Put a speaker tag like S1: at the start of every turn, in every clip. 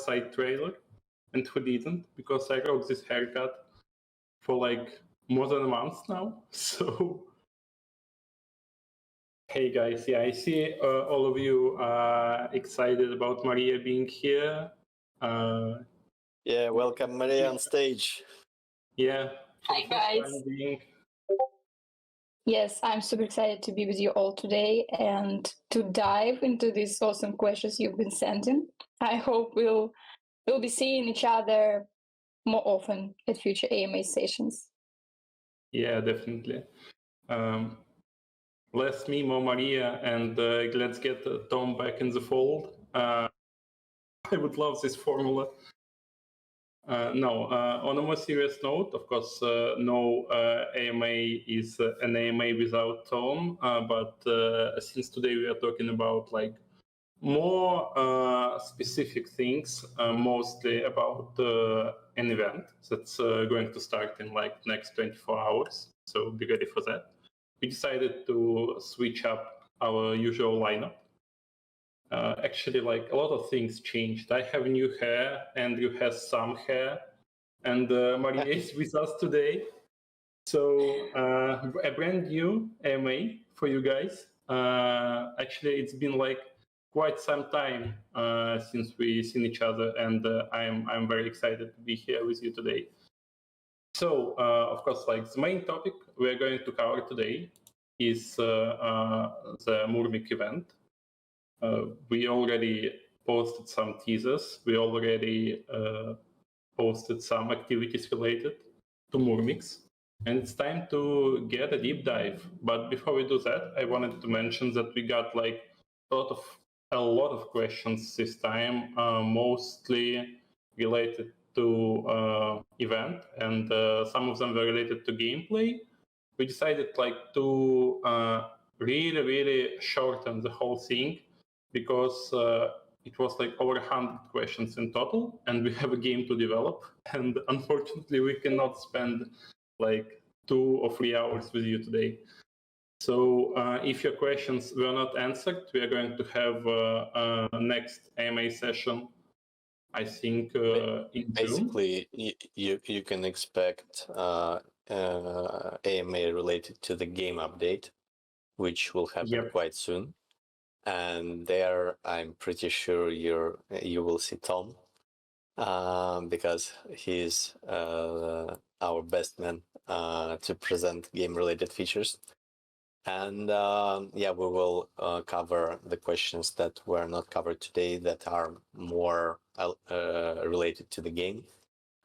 S1: website trailer and who didn't, because I rock this haircut for like more than a month now. So, hey guys, yeah, I see all of you are excited about Maria being here.
S2: Yeah, welcome Maria on stage.
S1: Yeah.
S3: Hi guys. Yes, I'm super excited to be with you all today and to dive into these awesome questions you've been sending. I hope we'll be seeing each other more often at future AMA sessions.
S1: Yeah, definitely. Less me, more Maria, and let's get Tom back in the fold. I would love this formula. No, on a more serious note, of course, no AMA is an AMA without Tom, but since today we are talking about like more specific things, mostly about an event that's going to start in like next 24 hours. So be ready for that. We decided to switch up our usual lineup. Actually, like a lot of things changed. I have new hair, Andrew has some hair, and Maria is with us today. So a brand new AMA for you guys. Actually, it's been like quite some time since we've seen each other, and I'm very excited to be here with you today. So, of course, like the main topic we're going to cover today is the Murmic event. We already posted some teasers. We already posted some activities related to Murmics. And it's time to get a deep dive. But before we do that, I wanted to mention that we got like a lot of questions this time, mostly related to event, and some of them were related to gameplay. We decided like to really shorten the whole thing, because it was like over 100 questions in total, and we have a game to develop, and unfortunately we cannot spend like 2 or 3 hours with you today. So if your questions were not answered, we are going to have a next AMA session, I think in
S2: Basically, June. You can expect AMA related to the game update, which will happen quite soon. And there, I'm pretty sure you will see Tom, because he's our best man to present game-related features. And yeah, we will cover the questions that were not covered today that are more related to the game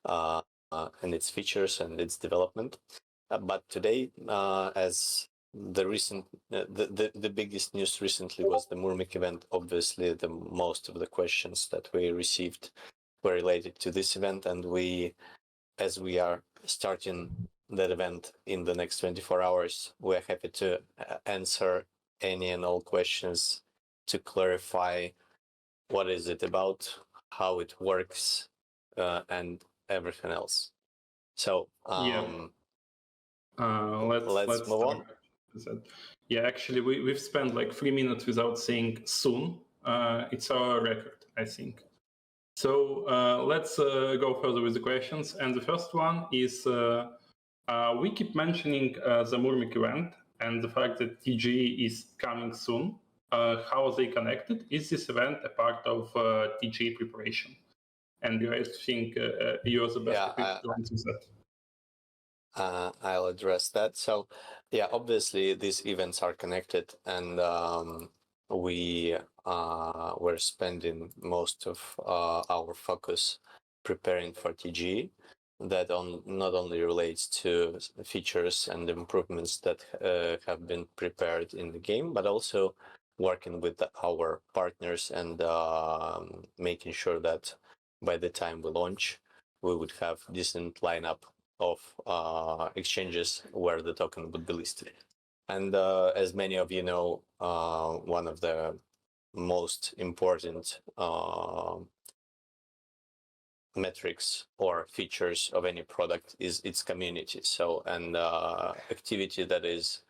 S2: and its features and its development. But today, as the biggest news recently was the Murmic event. Obviously, the most of the questions that we received were related to this event, and as we are starting that event in the next 24 hours, we're happy to answer any and all questions to clarify what is it about, how it works, and everything else. So let's move on.
S1: Yeah, actually, we've spent like 3 minutes without saying soon. It's our record, I think. So let's go further with the questions. And the first one is, we keep mentioning the Murmic event and the fact that TGE is coming soon. How are they connected? Is this event a part of TGE preparation? And I think you're the best equipped to answer that.
S2: I'll address that. So, yeah, obviously these events are connected, and we're spending most of our focus preparing for TGE. That not only relates to features and improvements that have been prepared in the game, but also working with our partners and making sure that by the time we launch, we would have decent lineup of exchanges where the token would be listed. And as many of you know, one of the most important metrics or features of any product is its community. So, and activity that is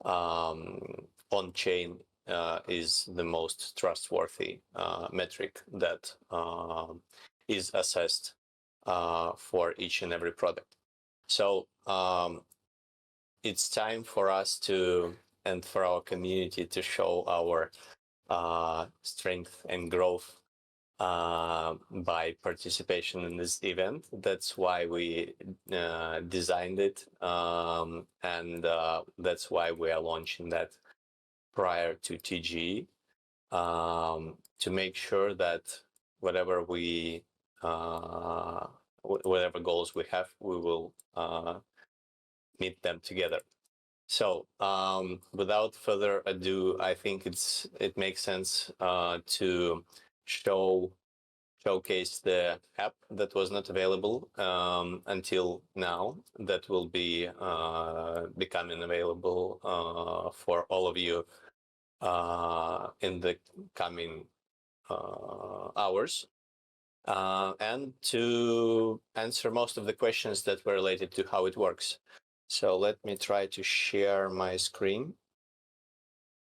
S2: on chain is the most trustworthy metric that is assessed for each and every product. So it's time for us to, and for our community to show our strength and growth by participation in this event. That's why we designed it, and that's why we are launching that prior to TGE, to make sure that whatever we whatever goals we have, we will meet them together. So without further ado, I think it makes sense to showcase the app that was not available until now, that will be becoming available for all of you in the coming hours, and to answer most of the questions that were related to how it works. So let me try to share my screen,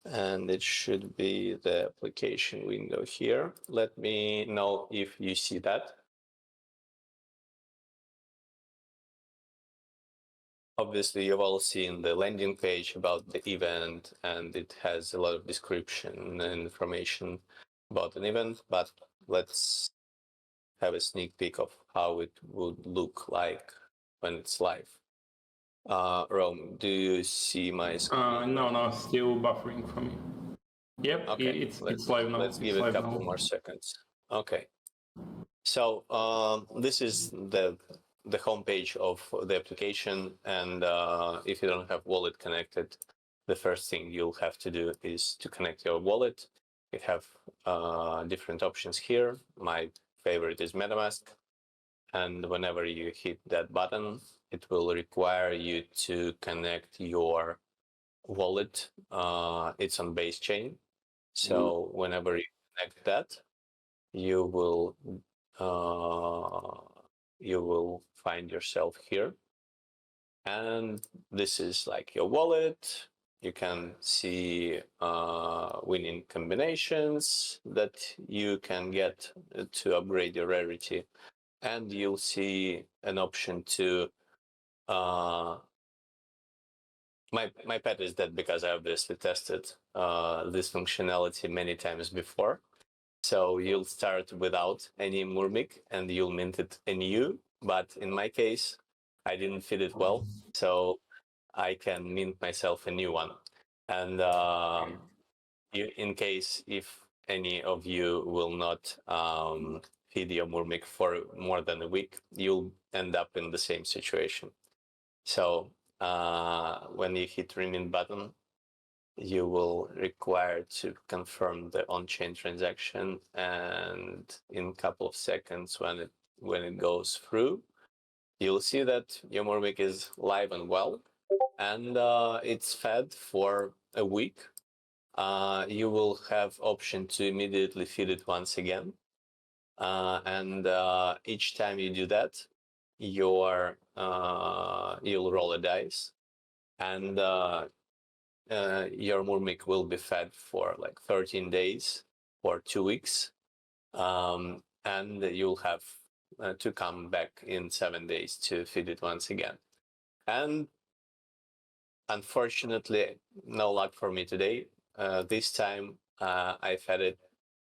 S2: and it should be the application window here. Let me know if you see that. Obviously, you've all seen the landing page about the event, and it has a lot of description and information about an event, but let's have a sneak peek of how it would look like when it's live. Rome, do you see my screen?
S1: No, still buffering for me. Yep,
S2: okay,
S1: it's live now.
S2: Let's give it a couple more seconds. Okay. So this is the homepage of the application, and if you don't have wallet connected, the first thing you'll have to do is to connect your wallet. You have different options here. My favorite is MetaMask, and whenever you hit that button, it will require you to connect your wallet. It's on base chain, so whenever you connect that, you will find yourself here, and this is like your wallet. You can see winning combinations that you can get to upgrade your rarity, and you'll see an option to my pet is dead because I obviously tested this functionality many times before. So you'll start without any Murmic and you'll mint it anew. But in my case, I didn't fit it well, so I can mint myself a new one. And in case if any of you will not feed your Murmic for more than a week, you'll end up in the same situation. So when you hit remint button, you will require to confirm the on-chain transaction, and in a couple of seconds when it goes through, you'll see that your Murmic is live and well, and it's fed for a week. You will have option to immediately feed it once again, and each time you do that, you'll roll a dice, and your Murmic will be fed for like 13 days or 2 weeks, and you'll have to come back in 7 days to feed it once again. And unfortunately, no luck for me today. This time I fed it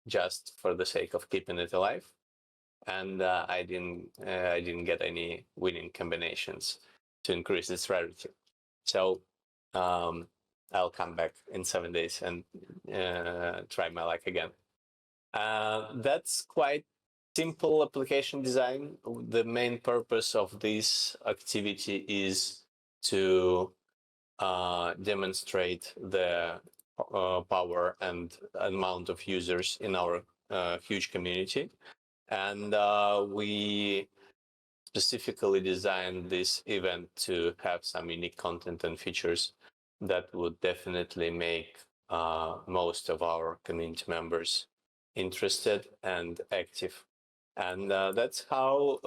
S2: just for the sake of keeping it alive, and I didn't get any winning combinations to increase its rarity. So I'll come back in 7 days and try my luck again. That's quite simple application design. The main purpose of this activity is to demonstrate the power and amount of users in our huge community. And we specifically designed this event to have some unique content and features that would definitely make most of our community members interested and active. And that's how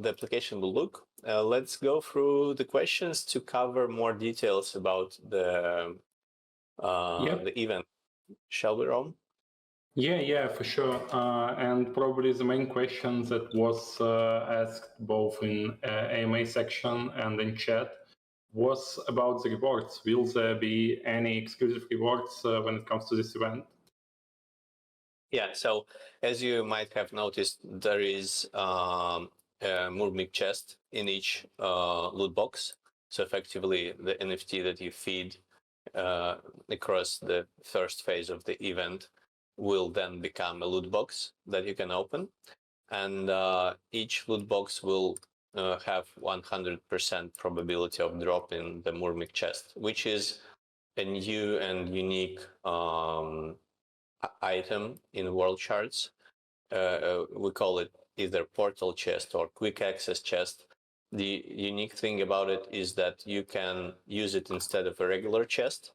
S2: the application will look. Let's go through the questions to cover more details about the event. Shall we, Ron?
S1: Yeah, for sure. And probably the main question that was asked both in AMA section and in chat was about the rewards. Will there be any exclusive rewards when it comes to this event?
S2: Yeah, so as you might have noticed, there is a Murmic chest in each loot box. So effectively, the NFT that you feed across the first phase of the event will then become a loot box that you can open. And each loot box will have 100% probability of dropping the Murmic chest, which is a new and unique item in Worldshards. We call it either portal chest or quick access chest. The unique thing about it is that you can use it instead of a regular chest.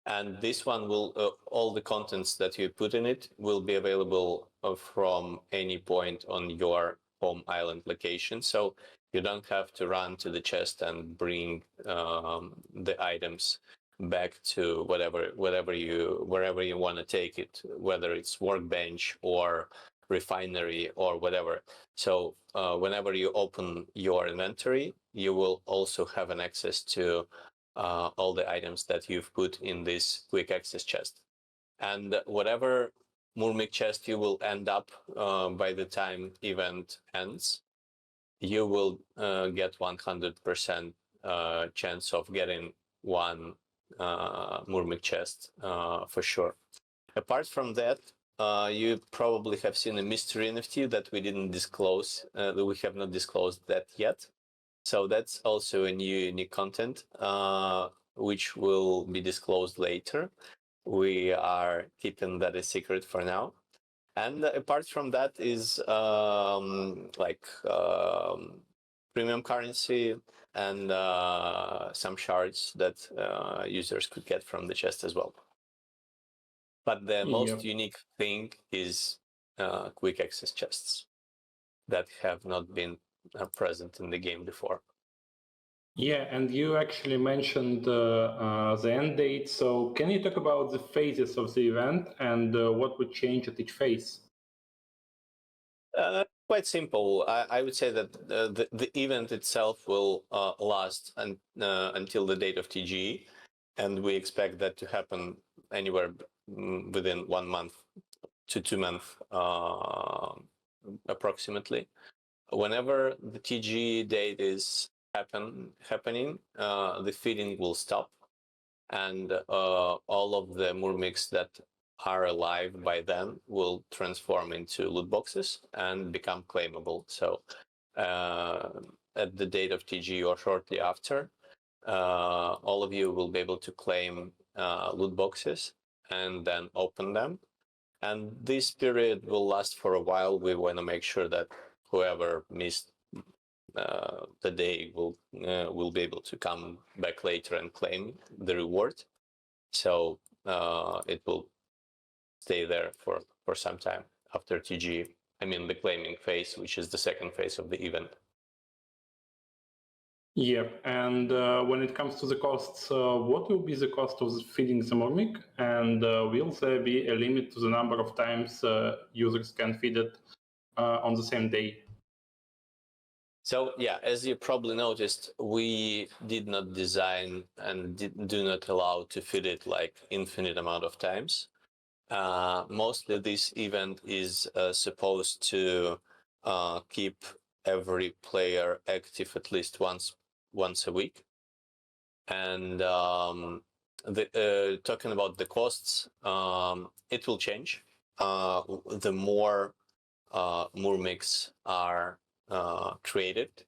S2: And this one will, all the contents that you put in it will be available from any point on your home island location. So you don't have to run to the chest and bring the items back to wherever you want to take it, whether it's workbench or refinery or whatever. So whenever you open your inventory, you will also have an access to all the items that you've put in this quick access chest. And whatever Murmic chest you will end up by the time event ends, you will get 100% chance of getting one Murmic chest for sure. Apart from that, you probably have seen a mystery NFT that we didn't disclose, we have not disclosed that yet. So that's also a new unique content, which will be disclosed later. We are keeping that a secret for now. And apart from that is premium currency and some shards that users could get from the chest as well. But the most unique thing is quick access chests that have not been present in the game before.
S1: Yeah, and you actually mentioned the end date. So can you talk about the phases of the event and what would change at each phase?
S2: Quite simple. I would say that the event itself will last until the date of TGE, and we expect that to happen anywhere within 1 month to 2 months approximately. Whenever the TGE date is happening, the feeding will stop, and all of the Murmics that are alive by then will transform into loot boxes and become claimable. So at the date of TGE or shortly after, all of you will be able to claim loot boxes and then open them. And this period will last for a while. We want to make sure that whoever missed the day will be able to come back later and claim the reward. So it will stay there for some time after TGE. I mean the claiming phase, which is the second phase of the event.
S1: Yeah, and when it comes to the costs, what will be the cost of feeding the Murmic? And will there be a limit to the number of times users can feed it on the same day?
S2: So yeah, as you probably noticed, we did not design and do not allow to feed it like infinite amount of times. Mostly this event is supposed to keep every player active at least once a week. And talking about the costs, it will change. The more Murmics are created,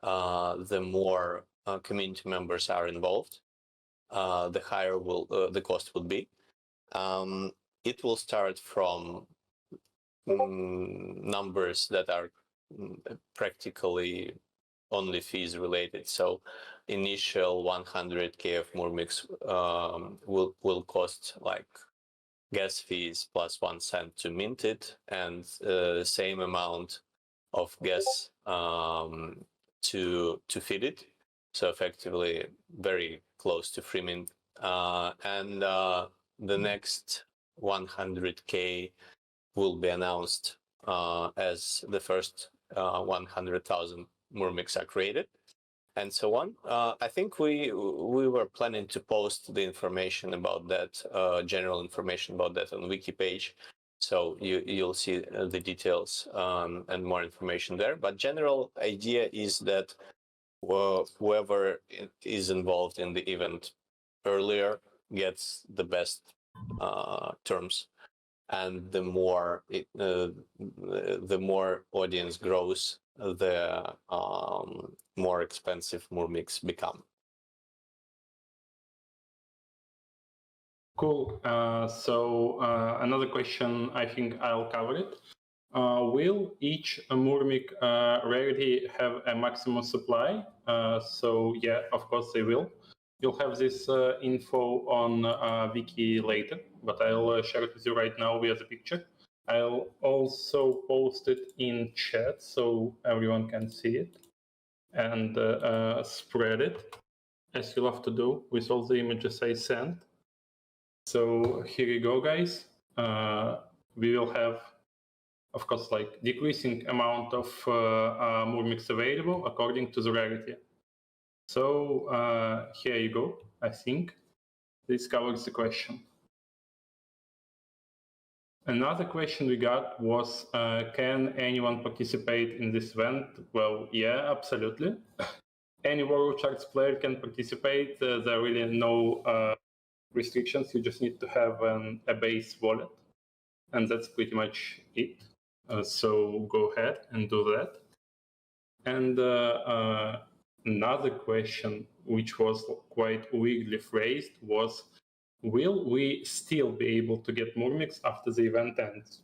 S2: the more community members are involved, the higher will the cost would be. It will start from numbers that are practically only fees related. So initial 100k of Murmics will cost like gas fees plus 1 cent to mint it, and the same amount of gas to feed it. So effectively very close to free mint. And the next 100K will be announced as the first 100,000 Murmics are created, and so on. I think we were planning to post the information about that, general information about that on wiki page, so you'll see the details and more information there. But general idea is that whoever is involved in the event earlier gets the best terms, and the more audience grows, the more expensive Murmics become.
S1: Cool. So another question, I think I'll cover it. Will each Murmic rarity have a maximum supply? So yeah, of course they will. You'll have this info on wiki later, but I'll share it with you right now via the picture. I'll also post it in chat so everyone can see it and spread it, as you love to do with all the images I sent. So here you go, guys. We will have, of course, like decreasing amount of Murmics available according to the rarity. So here you go. I think this covers the question. Another question we got was, can anyone participate in this event? Well, yeah, absolutely. Any Worldshards player can participate. There are really no restrictions. You just need to have a base wallet, and that's pretty much it. So go ahead and do that. And another question, which was quite weirdly phrased, was, will we still be able to get Murmics after the event ends?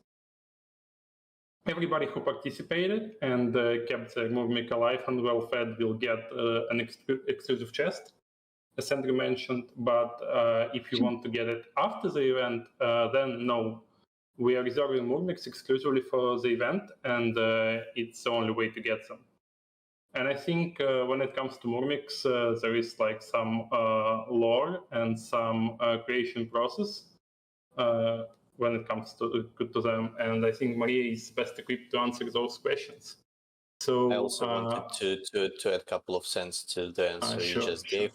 S1: Everybody who participated and kept their Murmic alive and well fed will get an exclusive chest, as Andrew mentioned. But if you want to get it after the event, then no. We are reserving Murmics exclusively for the event, and it's the only way to get them. And I think when it comes to Murmics, there is like some lore and some creation process when it comes to them. And I think Maria is best equipped to answer those questions. So
S2: I also wanted to add a couple of cents to the answer you just gave.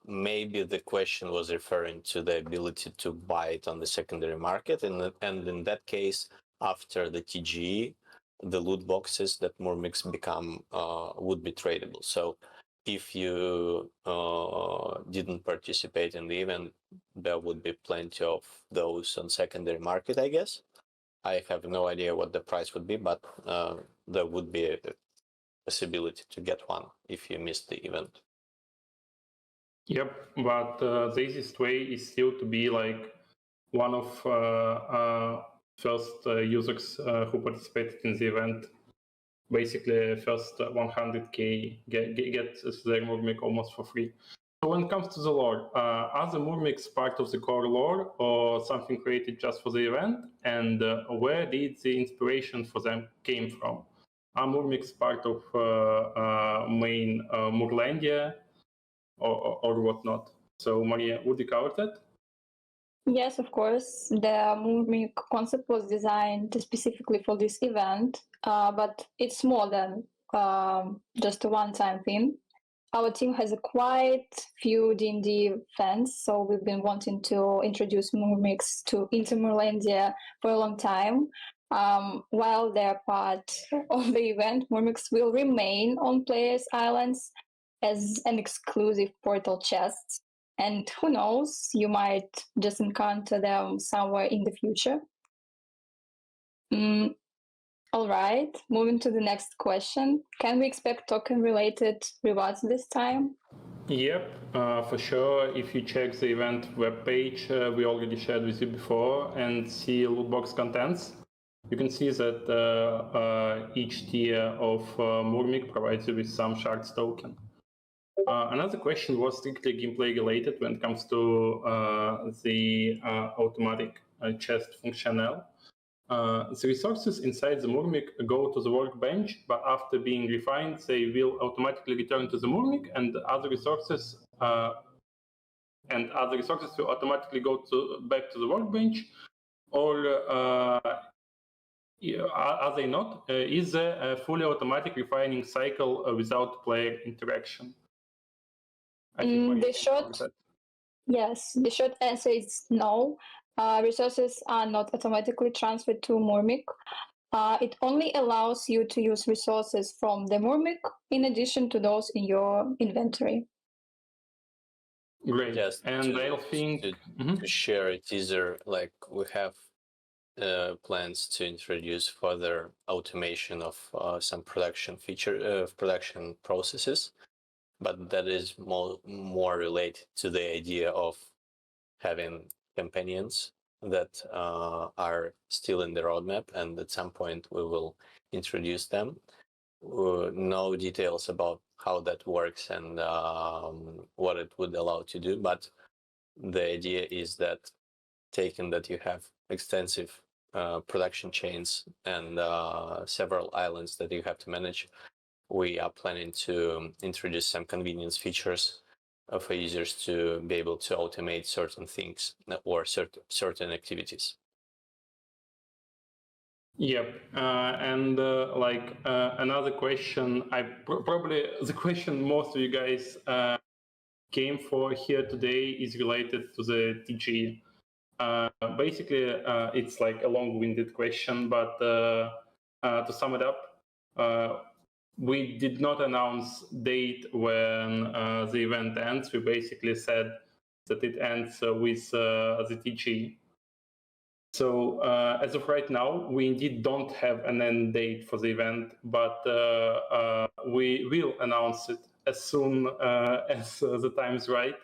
S2: Maybe the question was referring to the ability to buy it on the secondary market, and in that case, after the TGE, the loot boxes that Murmics become would be tradable. So if you didn't participate in the event, there would be plenty of those on secondary market, I guess. I have no idea what the price would be, but there would be a possibility to get one if you missed the event.
S1: Yep, but the easiest way is still to be like one of first users who participated in the event. Basically, first 100K get their Murmic almost for free. So when it comes to the lore, are the Murmics part of the core lore or something created just for the event? And where did the inspiration for them came from? Are Murmics part of main Murlandia or whatnot? So Maria, would you cover that?
S3: Yes, of course. The Murmic concept was designed specifically for this event, but it's more than just a one-time thing. Our team has a quite few D&D fans, so we've been wanting to introduce Murmics into Murlandia for a long time. While they're part of the event, Murmics will remain on players' islands as an exclusive portal chest. And who knows, you might just encounter them somewhere in the future. All right, moving to the next question. Can we expect token-related rewards this time?
S1: Yep, for sure. If you check the event webpage we already shared with you before and see loot box contents, you can see that each tier of Murmic provides you with some shards token. Another question was strictly gameplay related when it comes to the automatic chest functional. The resources inside the Murmic go to the workbench, but after being refined, they will automatically return to the Murmic, and the other resources and other resources will automatically go back to the workbench, or are they not? Is a fully automatic refining cycle without player interaction? I think
S3: yes, the short answer is no. Resources are not automatically transferred to Murmic. It only allows you to use resources from the Murmic in addition to those in your inventory.
S1: Great.
S2: Just
S1: and I think
S2: to share a teaser, like we have plans to introduce further automation of some production production processes, but that is more related to the idea of having companions that are still in the roadmap, and at some point we will introduce them. No details about how that works and what it would allow to do, but the idea is that taken that you have extensive production chains and several islands that you have to manage, we are planning to introduce some convenience features for users to be able to automate certain things or certain activities.
S1: Yep, and another question, probably the question most of you guys came for here today is related to the TGE. Basically, it's like a long-winded question, but to sum it up, we did not announce date when the event ends. We basically said that it ends with the TGE. So as of right now, we indeed don't have an end date for the event, but we will announce it as soon as the time is right.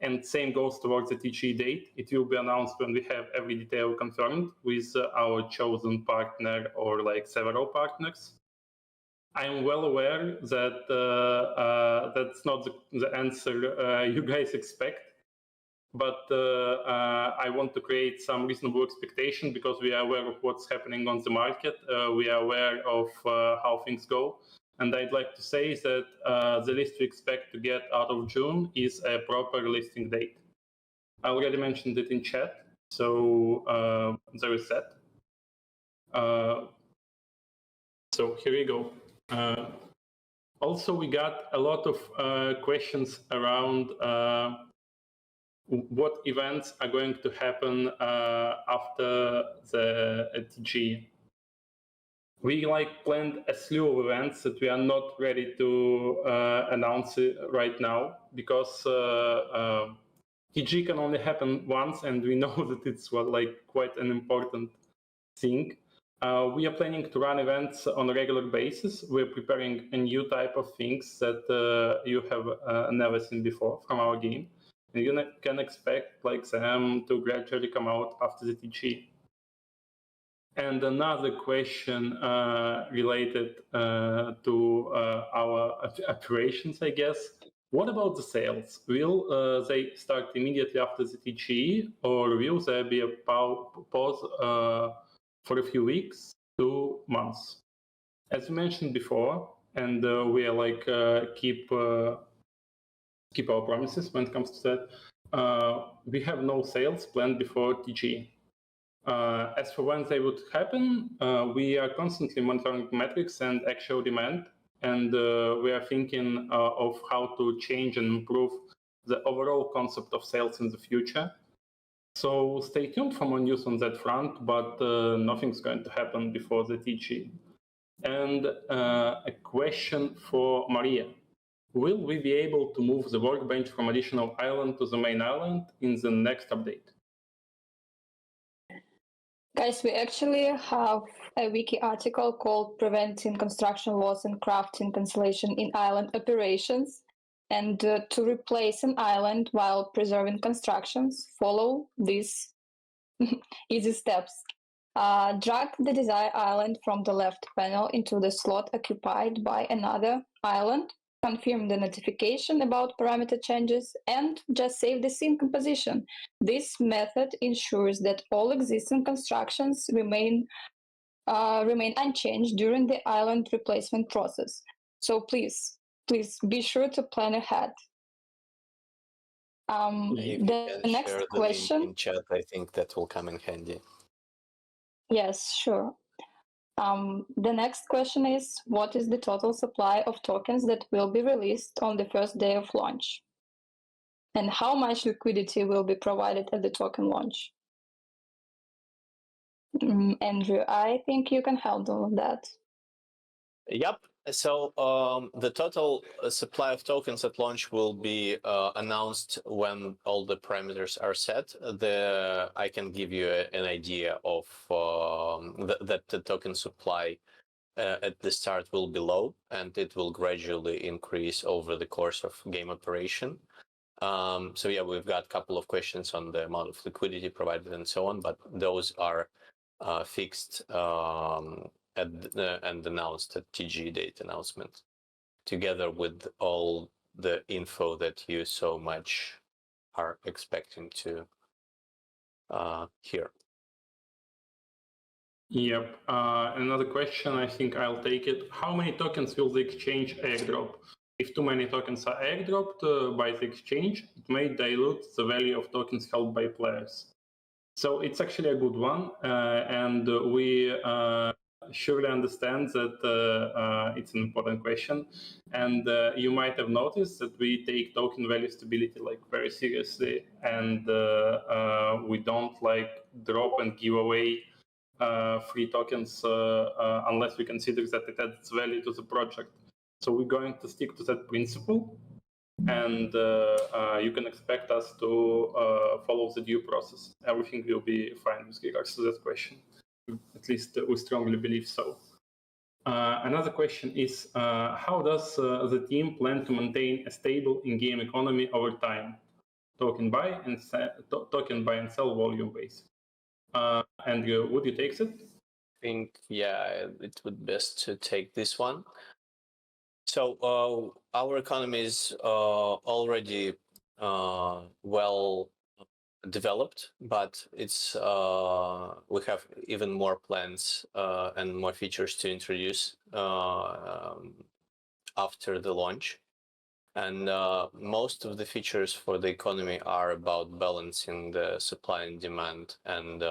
S1: And same goes towards the TGE date. It will be announced when we have every detail confirmed with our chosen partner or like several partners. I'm well aware that that's not the answer you guys expect, but I want to create some reasonable expectation because we are aware of what's happening on the market. We are aware of how things go. And I'd like to say that the list we expect to get out of June is a proper listing date. I already mentioned it in chat, so there is that. So here we go. Also, we got a lot of questions around what events are going to happen after the TGE. We planned a slew of events that we are not ready to announce right now because TGE can only happen once, and we know that it's quite an important thing. We are planning to run events on a regular basis. We're preparing a new type of things that you have never seen before from our game. And you can expect them to gradually come out after the TGE. And another question related to our operations, I guess. What about the sales? Will they start immediately after the TGE, or will there be a pause for a few weeks to months? As you mentioned before, and we are keep our promises when it comes to that, we have no sales planned before TGE. As for when they would happen, we are constantly monitoring metrics and actual demand, and we are thinking of how to change and improve the overall concept of sales in the future. So stay tuned for more news on that front, but nothing's going to happen before the TGE. And a question for Maria. Will we be able to move the workbench from additional island to the main island in the next update?
S3: Guys, we actually have a wiki article called Preventing Construction Loss and Crafting Cancellation in Island Operations. And to replace an island while preserving constructions, follow these easy steps. Drag the desired island from the left panel into the slot occupied by another island. Confirm the notification about parameter changes, and just save the scene composition. This method ensures that all existing constructions remain unchanged during the island replacement process. So please be sure to plan ahead.
S2: If you
S3: The
S2: can
S3: next
S2: share the
S3: question.
S2: link in chat, I think that will come in handy.
S3: Yes, sure. The next question is, what is the total supply of tokens that will be released on the first day of launch? And how much liquidity will be provided at the token launch? Andrew, I think you can handle that.
S2: Yep. So the total supply of tokens at launch will be announced when all the parameters are set. I can give you an idea of that the token supply at the start will be low, and it will gradually increase over the course of game operation. So yeah, we've got a couple of questions on the amount of liquidity provided and so on, but those are fixed and announced at TGE date announcement, together with all the info that you so much are expecting to hear.
S1: Yep. Another question, I think I'll take it. How many tokens will the exchange airdrop? If too many tokens are airdropped by the exchange, it may dilute the value of tokens held by players. So it's actually a good one, and we surely understand that it's an important question. And you might have noticed that we take token value stability like very seriously, and we don't like drop and give away free tokens unless we consider that it adds value to the project. So we're going to stick to that principle, and you can expect us to follow the due process. Everything will be fine with regards to that question. At least we strongly believe so. Another question is, how does the team plan to maintain a stable in-game economy over time? Token buy and sell volume base. Andrew, would you take it?
S2: I think, yeah, it would be best to take this one. So our economy is already well developed, but it's we have even more plans and more features to introduce after the launch. And most of the features for the economy are about balancing the supply and demand, and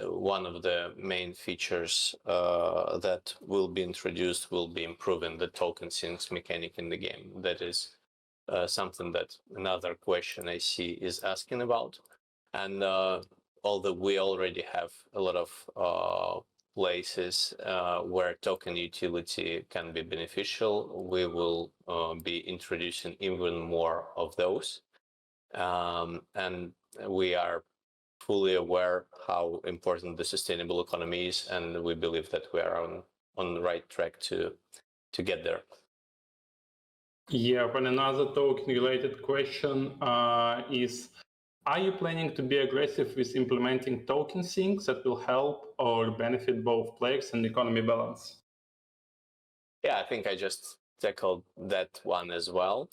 S2: one of the main features that will be introduced will be improving the token sinks mechanic in the game. That is something that another question I see is asking about. And although we already have a lot of places where token utility can be beneficial, we will be introducing even more of those. And we are fully aware how important the sustainable economy is, and we believe that we are on the right track to get there.
S1: Yeah, and another token-related question is, are you planning to be aggressive with implementing token sinks that will help or benefit both players and economy balance?
S2: Yeah, I think I just tackled that one as well,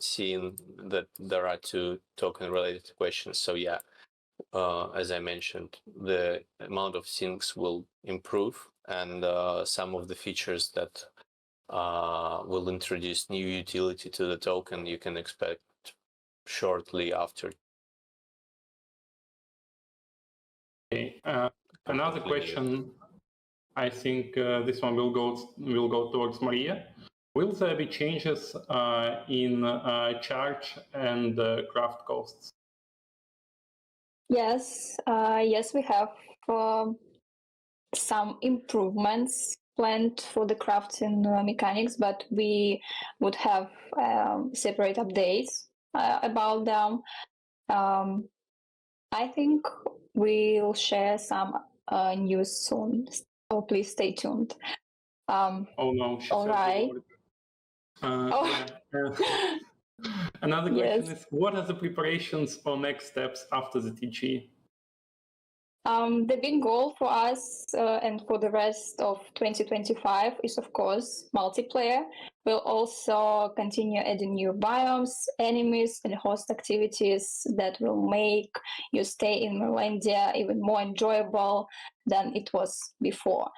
S2: seeing that there are two token-related questions. So yeah, as I mentioned, the amount of sinks will improve, and some of the features that will introduce new utility to the token you can expect shortly after.
S1: Okay. Another question, I think this one will go towards Maria. Will there be changes in charge and craft costs?
S3: Yes, yes, we have some improvements planned for the crafting mechanics, but we would have separate updates about them. I think we'll share some news soon, so please stay tuned.
S1: Oh no, she
S3: all
S1: said
S3: right.
S1: Yeah. Another question
S3: Yes.
S1: is, what are the preparations or next steps after the TGE?
S3: The big goal for us and for the rest of 2025 is, of course, multiplayer. We'll also continue adding new biomes, enemies, and host activities that will make you stay in Merlandia even more enjoyable than it was before.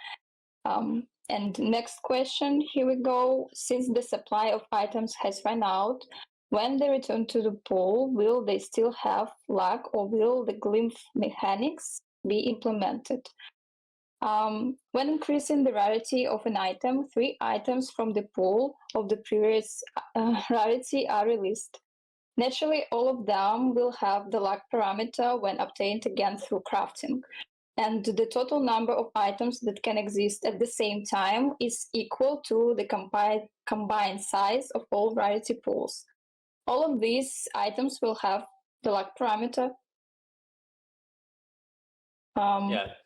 S3: And next question, here we go. Since the supply of items has run out, When they return to the pool, will they still have luck, or will the glyph mechanics be implemented? When increasing the rarity of an item, 3 items from the pool of the previous rarity are released. Naturally, all of them will have the luck parameter when obtained again through crafting. And the total number of items that can exist at the same time is equal to the combined size of all rarity pools. All of these items will have the luck parameter.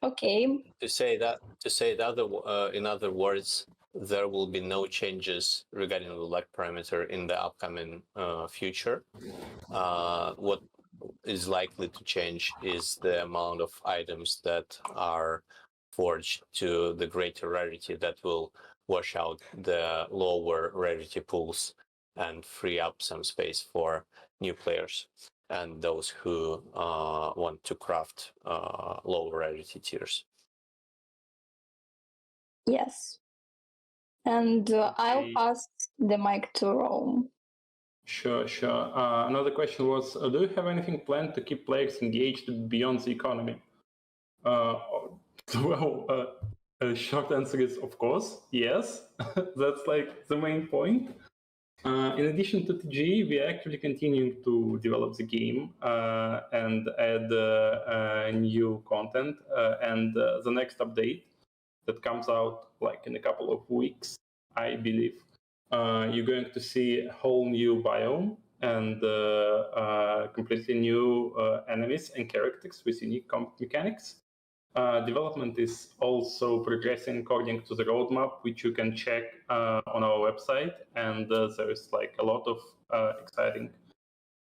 S3: Okay.
S2: To say that, in other words, there will be no changes regarding the luck parameter in the upcoming future. What is likely to change is the amount of items that are forged to the greater rarity that will wash out the lower rarity pools and free up some space for new players and those who want to craft lower rarity tiers.
S3: Yes. And I'll pass the mic to Rome.
S1: Sure. Another question was, do you have anything planned to keep players engaged beyond the economy? Short answer is, of course, yes. That's like the main point. In addition to TGE, we are actually continuing to develop the game and add new content. And the next update that comes out like in a couple of weeks, I believe, you're going to see a whole new biome and completely new enemies and characters with unique combat mechanics. Development is also progressing according to the roadmap, which you can check on our website, and there is like a lot of exciting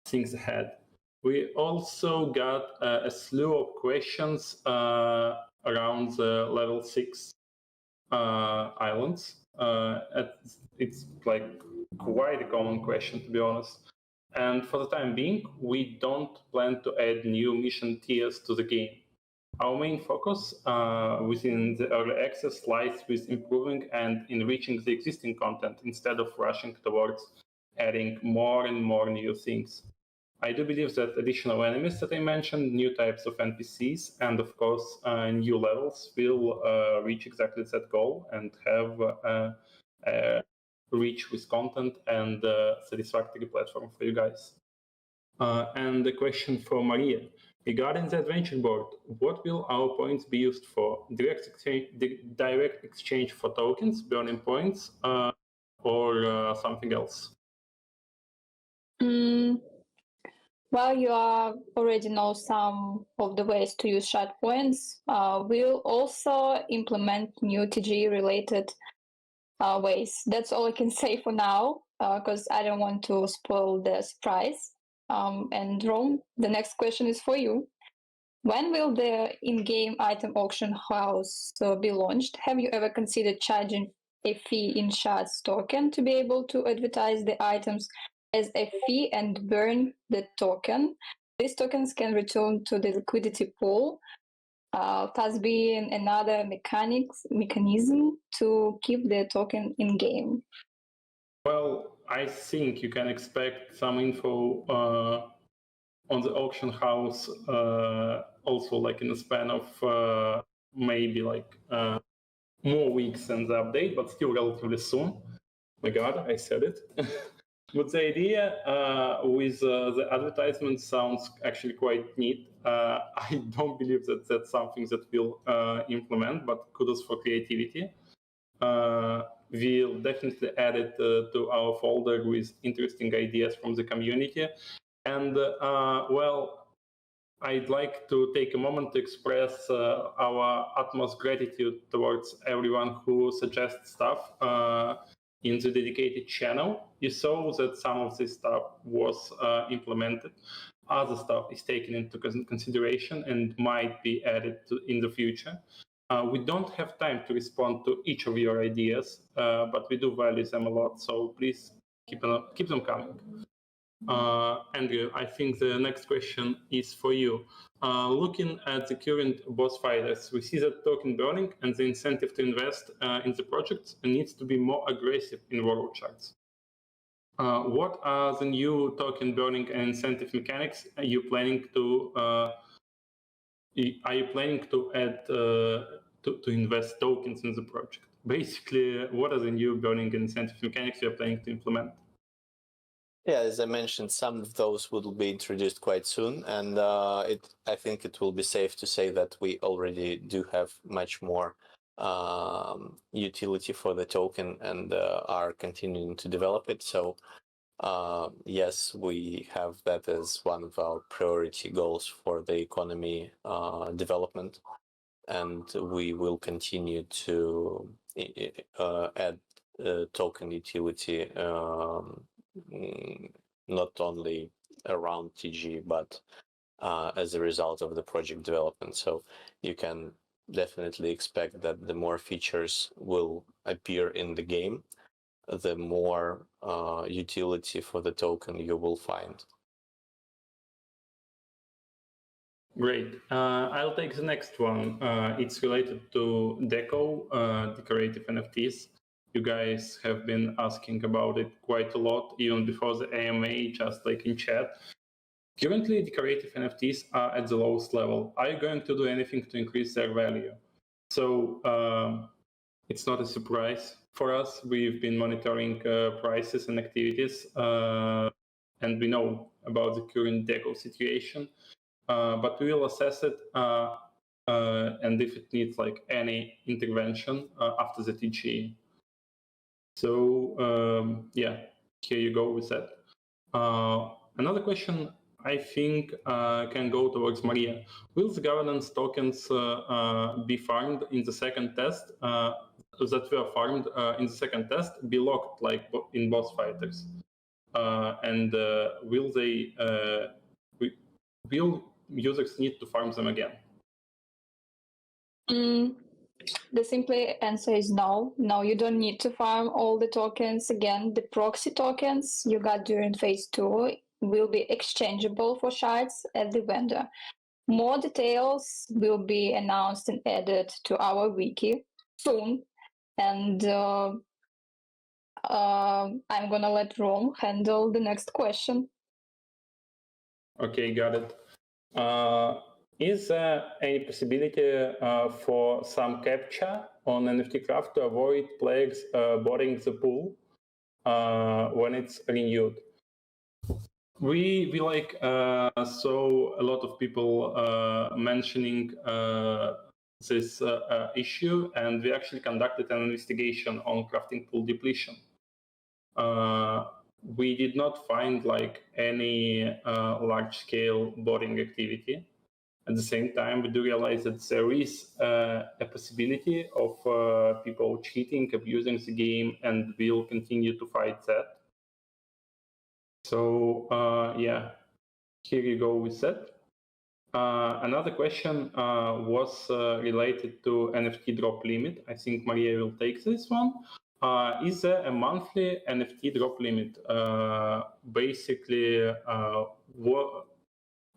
S1: things ahead. We also got a slew of questions around the level 6 islands. It's like quite a common question, to be honest. And for the time being, we don't plan to add new mission tiers to the game. Our main focus within the early access lies with improving and enriching the existing content instead of rushing towards adding more and more new things. I do believe that additional enemies that I mentioned, new types of NPCs, and of course new levels will reach exactly that goal and have a rich with content and satisfactory platform for you guys. And the question for Maria. Regarding the adventure board, what will our points be used for? Direct exchange for tokens, burning points, or something else?
S3: Well, you already know some of the ways to use shard points. We'll also implement new TGE-related ways. That's all I can say for now, because I don't want to spoil the surprise. And Rome, the next question is for you. When will the in-game item auction house be launched? Have you ever considered charging a fee in shards token to be able to advertise the items as a fee and burn the token? These tokens can return to the liquidity pool, thus being another mechanism to keep the token in game.
S1: Well, I think you can expect some info on the auction house also like in a span of maybe like more weeks than the update, but still relatively soon. My God, I said it. But the idea with the advertisement sounds actually quite neat. I don't believe that that's something that we'll implement, but kudos for creativity. We'll definitely add it to our folder with interesting ideas from the community. And well, I'd like to take a moment to express our utmost gratitude towards everyone who suggests stuff in the dedicated channel. You saw that some of this stuff was implemented. Other stuff is taken into consideration and might be added in the future. We don't have time to respond to each of your ideas, but we do value them a lot. So please keep them coming. Andrew, I think the next question is for you. Looking at the current boss fighters, we see that token burning and the incentive to invest in the project needs to be more aggressive in Worldshards. What are the new token burning and incentive mechanics are you planning to add to invest tokens in the project? Basically, what are the new burning and incentive mechanics you're planning to implement?
S2: Yeah, as I mentioned, some of those will be introduced quite soon, and I think it will be safe to say that we already do have much more utility for the token and are continuing to develop it. So yes, we have that as one of our priority goals for the economy development, and we will continue to add token utility not only around TGE, but as a result of the project development. So you can definitely expect that the more features will appear in the game, the more utility for the token you will find.
S1: Great. I'll take the next one. It's related to decorative NFTs. You guys have been asking about it quite a lot, even before the AMA, just like in chat. Currently, decorative NFTs are at the lowest level. Are you going to do anything to increase their value? So it's not a surprise for us. We've been monitoring prices and activities, and we know about the current deco situation. But we will assess it, and if it needs like any intervention after the TGE. So yeah, here you go with that. Another question I think can go towards Maria. Will the governance tokens be farmed in the second test? That were farmed in the second test be locked like in boss fighters? And will they? Will users need to farm them again?
S3: The simple answer is no. No, you don't need to farm all the tokens again. The proxy tokens you got during phase 2 will be exchangeable for shards at the vendor. More details will be announced and added to our wiki soon. And I'm gonna let Rom handle the next question.
S1: Okay, got it. Is there any possibility for some captcha on NFT Craft to avoid players boarding the pool when it's renewed? We like saw a lot of people mentioning this issue, and we actually conducted an investigation on crafting pool depletion. We did not find like any large-scale boarding activity. At the same time, we do realize that there is a possibility of people cheating, abusing the game, and we'll continue to fight that. So yeah, here you go with that. Another question was related to NFT drop limit. I think Maria will take this one. Is there a monthly NFT drop limit? Basically,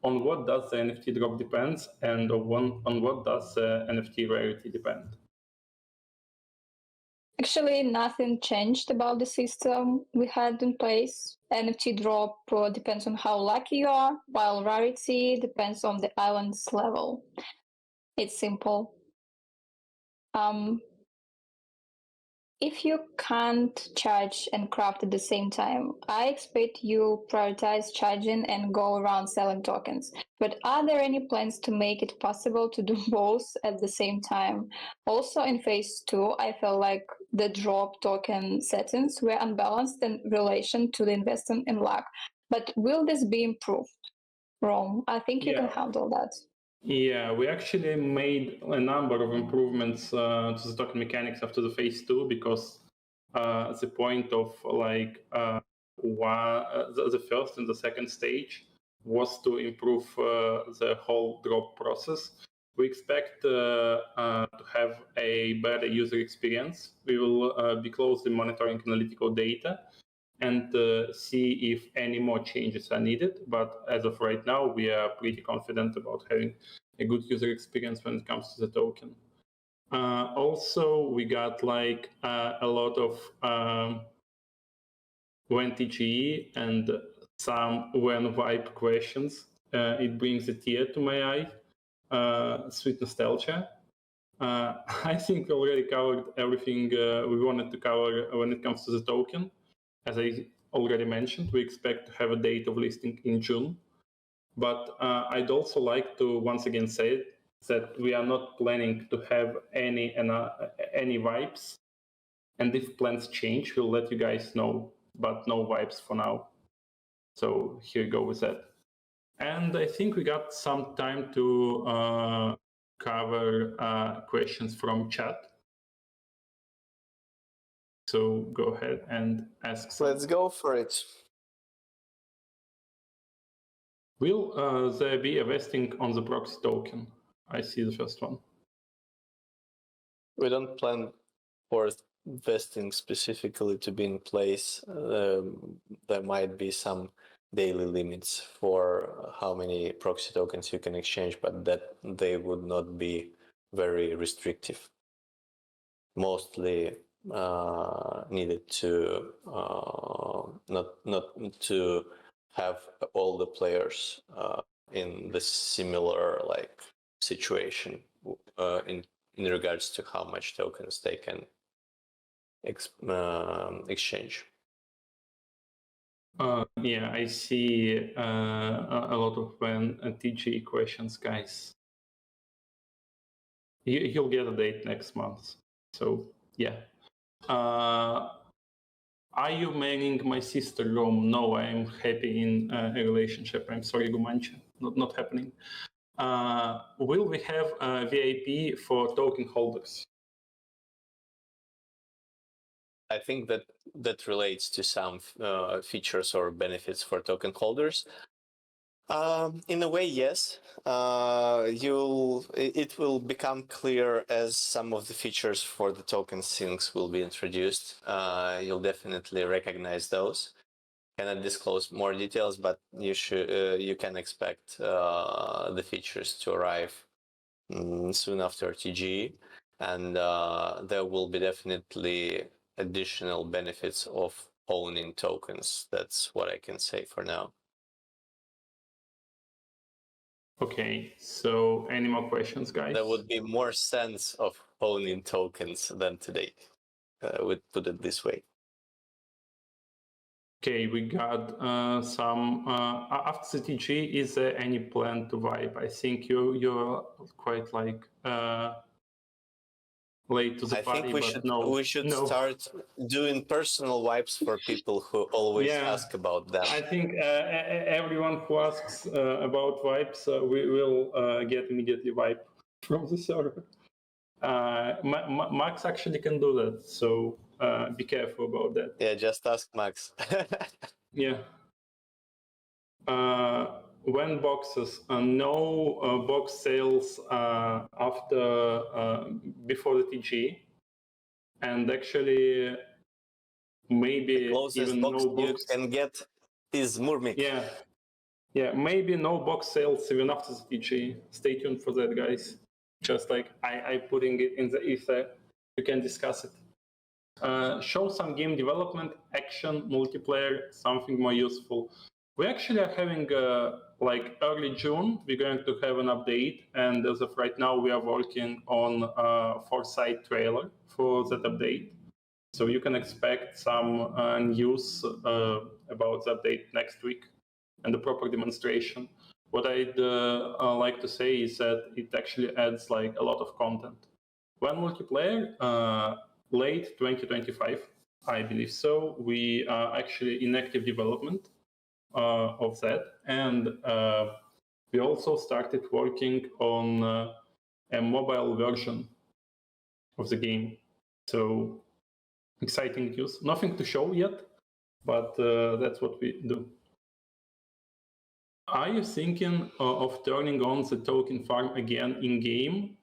S1: on what does the NFT drop depends, and on what does the NFT rarity depend?
S3: Actually, nothing changed about the system we had in place. NFT drop depends on how lucky you are, while rarity depends on the island's level. It's simple. If you can't charge and craft at the same time, I expect you prioritize charging and go around selling tokens. But are there any plans to make it possible to do both at the same time? Also in phase 2, I felt like the drop token settings were unbalanced in relation to the investment in luck. But will this be improved? Rom, I think you can handle that.
S1: Yeah, we actually made a number of improvements to the token mechanics after the phase 2, because the point of like the first and the second stage was to improve the whole drop process. We expect to have a better user experience. We will be closely monitoring analytical data and see if any more changes are needed. But as of right now, we are pretty confident about having a good user experience when it comes to the token. Also, we got like a lot of when TGE and some when vibe questions. It brings a tear to my eye. Sweet nostalgia. I think we already covered everything we wanted to cover when it comes to the token. As I already mentioned, we expect to have a date of listing in June. But I'd also like to once again say that we are not planning to have any vibes. And if plans change, we'll let you guys know, but no vibes for now. So here you go with that. And I think we got some time to cover questions from chat. So go ahead and ask some.
S2: Let's go for it.
S1: Will there be a vesting on the proxy token? I see the first one.
S2: We don't plan for vesting specifically to be in place. There might be some daily limits for how many proxy tokens you can exchange, but that they would not be very restrictive. Mostly needed to not to have all the players in the similar like situation in regards to how much tokens they can exchange.
S1: Yeah, I see a lot of TGE questions, guys. He'll get a date next month. So yeah. Are you maining my sister Rome? No, I'm happy in a relationship. I'm sorry, Gumancha, not happening. Will we have a VIP for token holders?
S2: I think that relates to some features or benefits for token holders. In a way, yes. It will become clear as some of the features for the token sinks will be introduced. You'll definitely recognize those. Cannot disclose more details, but you can expect the features to arrive soon after TGE, and there will be definitely additional benefits of owning tokens. That's what I can say for now.
S1: Okay, so any more questions, guys?
S2: There would be more sense of owning tokens than today. I would put it this way.
S1: Okay, we got some after the TGE. Is there any plan to vibe? I think you're quite like late to the party.
S2: I think we should start doing personal vibes for people who always ask about that.
S1: I think everyone who asks about vibes, we will get immediately vibe from the server. Max actually can do that, so be careful about that.
S2: Yeah, just ask Max.
S1: Yeah. When boxes, no box sales before the TGE, and actually maybe
S2: the closest
S1: even
S2: box
S1: no box
S2: you can get is Murmic.
S1: Yeah, maybe no box sales even after the TGE. Stay tuned for that, guys. Just like I putting it in the ether, you can discuss it. Show some game development, action, multiplayer, something more useful. We actually are having like early June, we're going to have an update, and as of right now, we are working on a Foresight trailer for that update. So you can expect some news about the update next week and the proper demonstration. What I'd like to say is that it actually adds like a lot of content. When multiplayer, late 2025, I believe so. We are actually in active development of that, and we also started working on a mobile version of the game. So exciting news. Nothing to show yet, but that's what we do. Are you thinking of turning on the token farm again in game?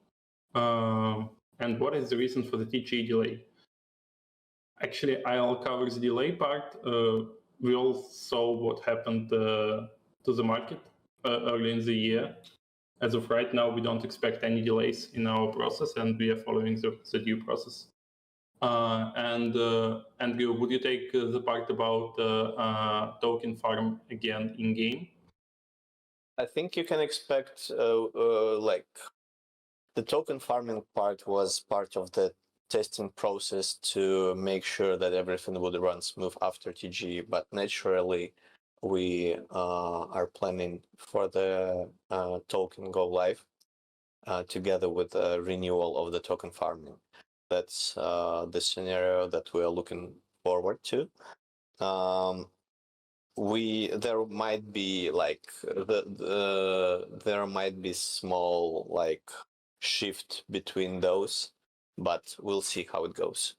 S1: And what is the reason for the TGE delay? Actually, I'll cover the delay part. We all saw what happened to the market early in the year. As of right now, we don't expect any delays in our process, and we are following the due process. Andrew, would you take the part about token farm again in game?
S2: I think you can expect like the token farming part was part of the testing process to make sure that everything would run smooth after TGE, but naturally we are planning for the token go live together with the renewal of the token farming. That's the scenario that we are looking forward to. There might be like there might be small like shift between those, but we'll see how it goes.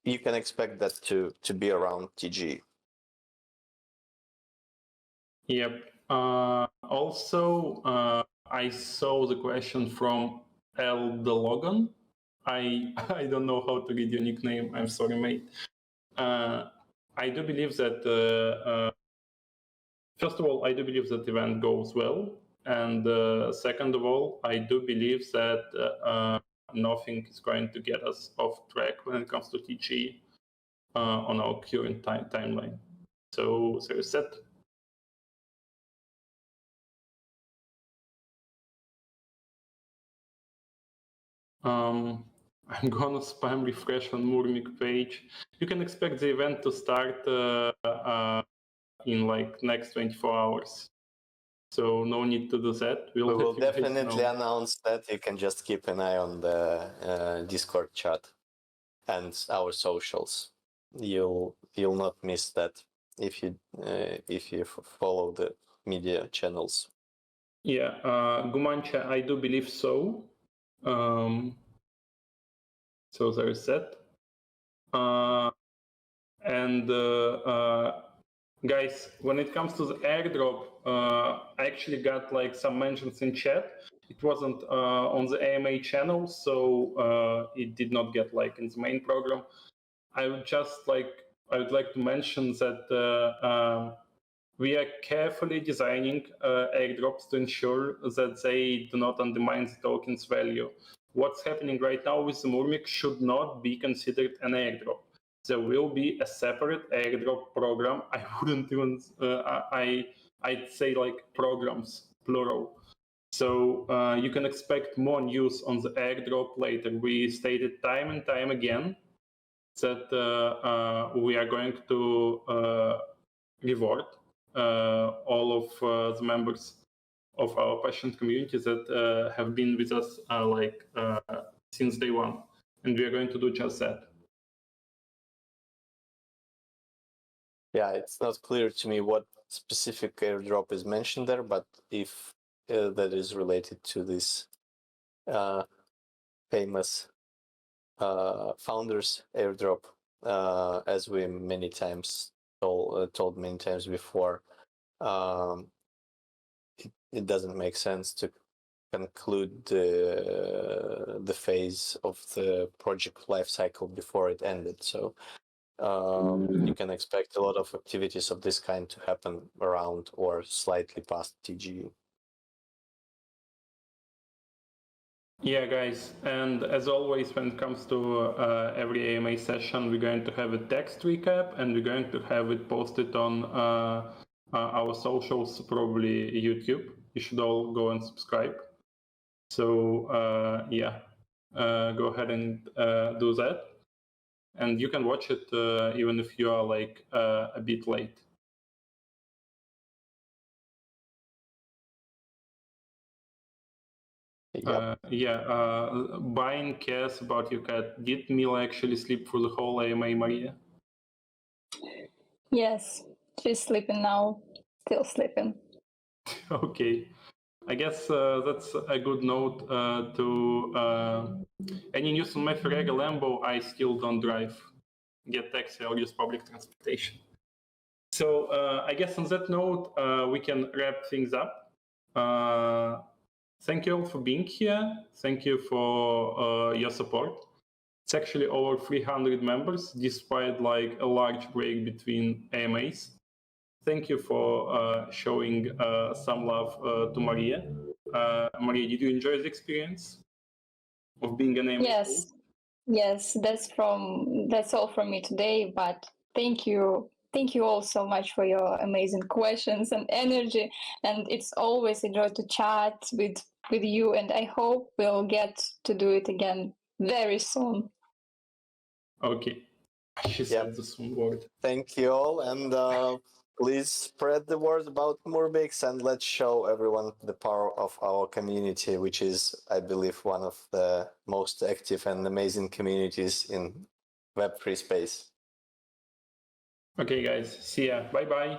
S2: You can expect that to be around TG.
S1: Yep. Also, I saw the question from L. DeLogan. I don't know how to read your nickname. I'm sorry, mate. I do believe that first of all, I do believe that the event goes well, and second of all, I do believe that nothing is going to get us off track when it comes to TGE on our current timeline. So there is that. I'm gonna spam refresh on Murmic page. You can expect the event to start in like next 24 hours. So no need to do that.
S2: We will definitely announce that. You can just keep an eye on the Discord chat and our socials. You'll not miss that if you follow the media channels.
S1: Yeah, Gumancha, I do believe so. So there is that. Guys, when it comes to the airdrop, I actually got like some mentions in chat. It wasn't on the AMA channel, so it did not get like in the main program. I would like to mention that we are carefully designing airdrops to ensure that they do not undermine the token's value. What's happening right now with the Murmic should not be considered an airdrop. There will be a separate airdrop program. I wouldn't even, I'd say like programs, plural. So you can expect more news on the airdrop later. We stated time and time again that we are going to reward all of the members of our passionate community that have been with us since day one, and we are going to do just that.
S2: Yeah, it's not clear to me what specific airdrop is mentioned there, but if that is related to this famous founders airdrop, as we many times told many times before, it doesn't make sense to conclude the phase of the project life cycle before it ended. So you can expect a lot of activities of this kind to happen around or slightly past TGE.
S1: Yeah, guys, and as always, when it comes to every AMA session, we're going to have a text recap, and we're going to have it posted on our socials, probably YouTube. You should all go and subscribe. So yeah, go ahead and do that. And you can watch it even if you are like a bit late.
S2: Yep.
S1: Buying cares about your cat. Did Mila actually sleep through the whole AMA, Maria?
S3: Yes, she's sleeping now. Still sleeping.
S1: Okay. I guess that's a good note to any news on my Ferrari Lambo. I still don't drive. Get taxi or use public transportation. So I guess on that note, we can wrap things up. Thank you all for being here. Thank you for your support. It's actually over 300 members, despite like a large break between AMAs. Thank you for showing some love to Maria. Maria, did you enjoy the experience of being an AMA?
S3: Yes. Yes, that's all from me today, but thank you. Thank you all so much for your amazing questions and energy. And it's always a joy to chat with you, and I hope we'll get to do it again very soon.
S1: Okay. She said the soon word.
S2: Thank you all, and please spread the word about Murmic, and let's show everyone the power of our community, which is, I believe, one of the most active and amazing communities in Web3 space.
S1: Okay, guys. See ya. Bye-bye.